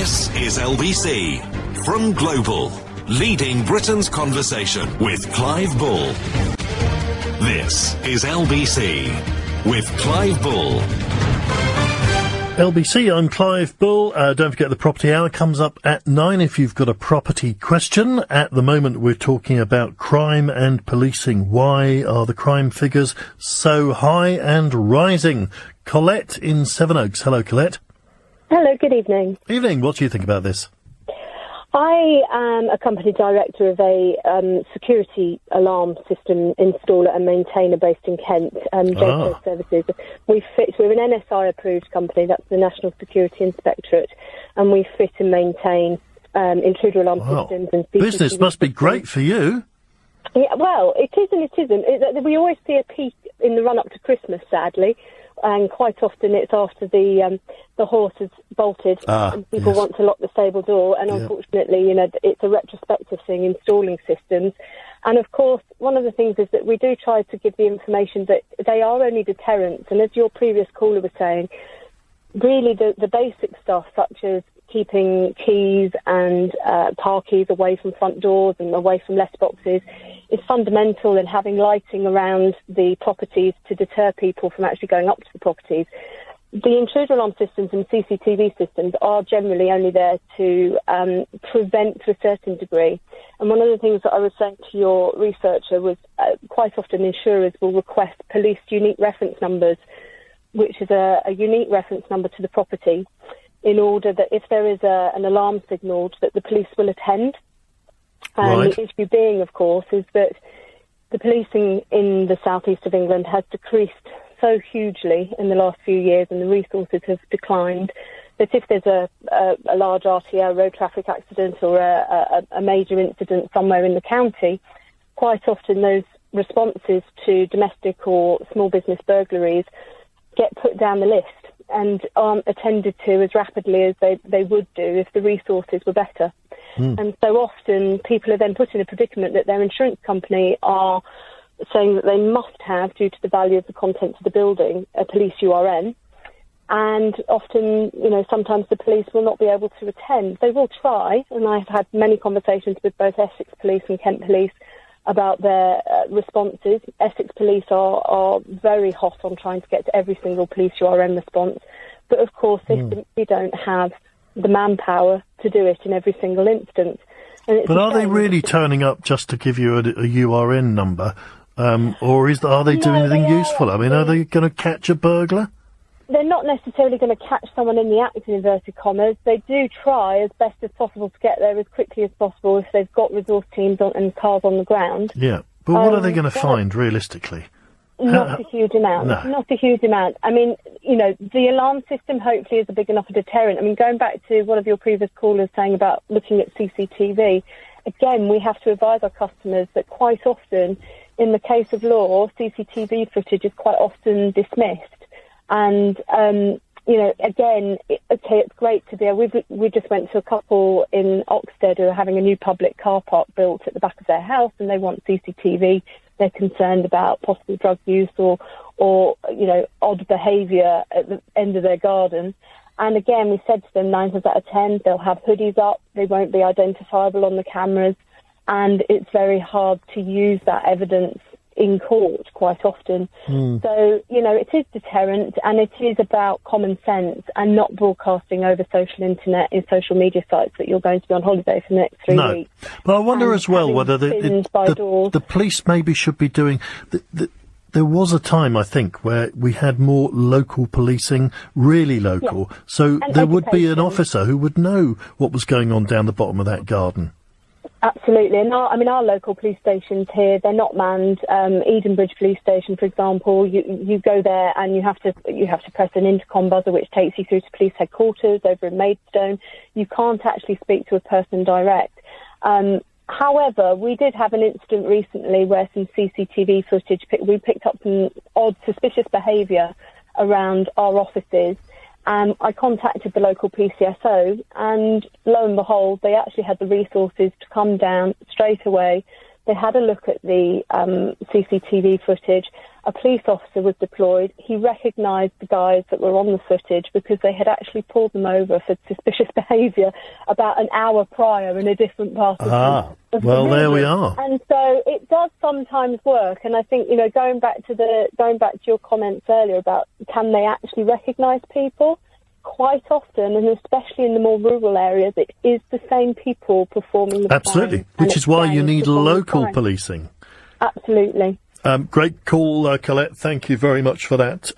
This is LBC from Global, leading Britain's conversation with Clive Bull. This is LBC with Clive Bull. LBC, I'm Clive Bull. Don't forget the property hour comes up at 9 if you've got a property question. At the moment we're talking about crime and policing. Why are the crime figures so high and rising? Colette in Sevenoaks. Hello, Colette. Hello, good evening. Evening. What do you think about this? I am a company director of a security alarm system installer and maintainer based in Kent, JPO Services. We're an NSI-approved company, that's the National Security Inspectorate, and we fit and maintain intruder alarm systems and CCTV Business must be great for you. Yeah, well, it is and it isn't. We always see a peak in the run-up to Christmas, sadly, and quite often it's after the horse has bolted and people want to lock the stable door, and unfortunately, it's a retrospective thing, installing systems. And of course, one of the things is that we do try to give the information that they are only deterrents, and as your previous caller was saying, really the basic stuff such as keeping keys and car keys away from front doors and away from letterboxes is fundamental, in having lighting around the properties to deter people from actually going up to the properties. The intruder alarm systems and CCTV systems are generally only there to prevent to a certain degree. And one of the things that I was saying to your researcher was quite often insurers will request police unique reference numbers, which is a unique reference number to the property, in order that if there is an alarm signalled, that the police will attend. And the issue being, of course, is that the policing in the southeast of England has decreased so hugely in the last few years, and the resources have declined, that if there's a large RTO, road traffic accident, or a major incident somewhere in the county, quite often those responses to domestic or small business burglaries get put down the list and aren't attended to as rapidly as they would do if the resources were better. And so often people are then put in a predicament that their insurance company are saying that they must have, due to the value of the contents of the building, a police URN. And often, sometimes the police will not be able to attend. They will try, and I've had many conversations with both Essex Police and Kent Police about their responses. Essex Police are very hot on trying to get to every single police URN response. But of course, they simply don't have the manpower to do it in every single instance. But are they really turning up just to give you a URN number? Or are they doing anything useful? I mean, are they going to catch a burglar? They're not necessarily going to catch someone in the act, in inverted commas. They do try as best as possible to get there as quickly as possible if they've got resource teams and cars on the ground. Yeah, but what are they going to find, realistically? Not a huge amount. No. Not a huge amount. I mean, the alarm system hopefully is a big enough a deterrent. I mean, going back to one of your previous callers saying about looking at CCTV, again, we have to advise our customers that quite often, in the case of law, CCTV footage is quite often dismissed. And, again, it's great to be we just went to a couple in Oxted who are having a new public car park built at the back of their house, and they want CCTV. They're concerned about possible drug use or odd behaviour at the end of their garden. And again, we said to them 9 times out of 10, they'll have hoodies up, they won't be identifiable on the cameras, and it's very hard to use that evidence in court quite often. So, it is deterrent, and it is about common sense and not broadcasting over social internet and social media sites that you're going to be on holiday for the next 3 weeks. But I wonder as well whether the police maybe should be doing... There was a time, I think, where we had more local policing, really local, so there would be an officer who would know what was going on down the bottom of that garden. Absolutely, and our local police stations here, they're not manned. Edenbridge Police Station, for example, you go there and you have to press an intercom buzzer which takes you through to police headquarters over in Maidstone. You can't actually speak to a person direct. However, we did have an incident recently where some CCTV footage, we picked up some odd, suspicious behaviour around our offices. I contacted the local PCSO, and lo and behold, they actually had the resources to come down straight away. They had a look at the CCTV footage. A police officer was deployed. He recognised the guys that were on the footage because they had actually pulled them over for suspicious behaviour about an hour prior in a different part of the well, there we are. And so it does sometimes work. And I think, you know, going back to your comments earlier about can they actually recognise people, quite often, and especially in the more rural areas, it is the same people performing the Absolutely, crime, which is why you need local policing. Absolutely. Great call, Colette. Thank you very much for that.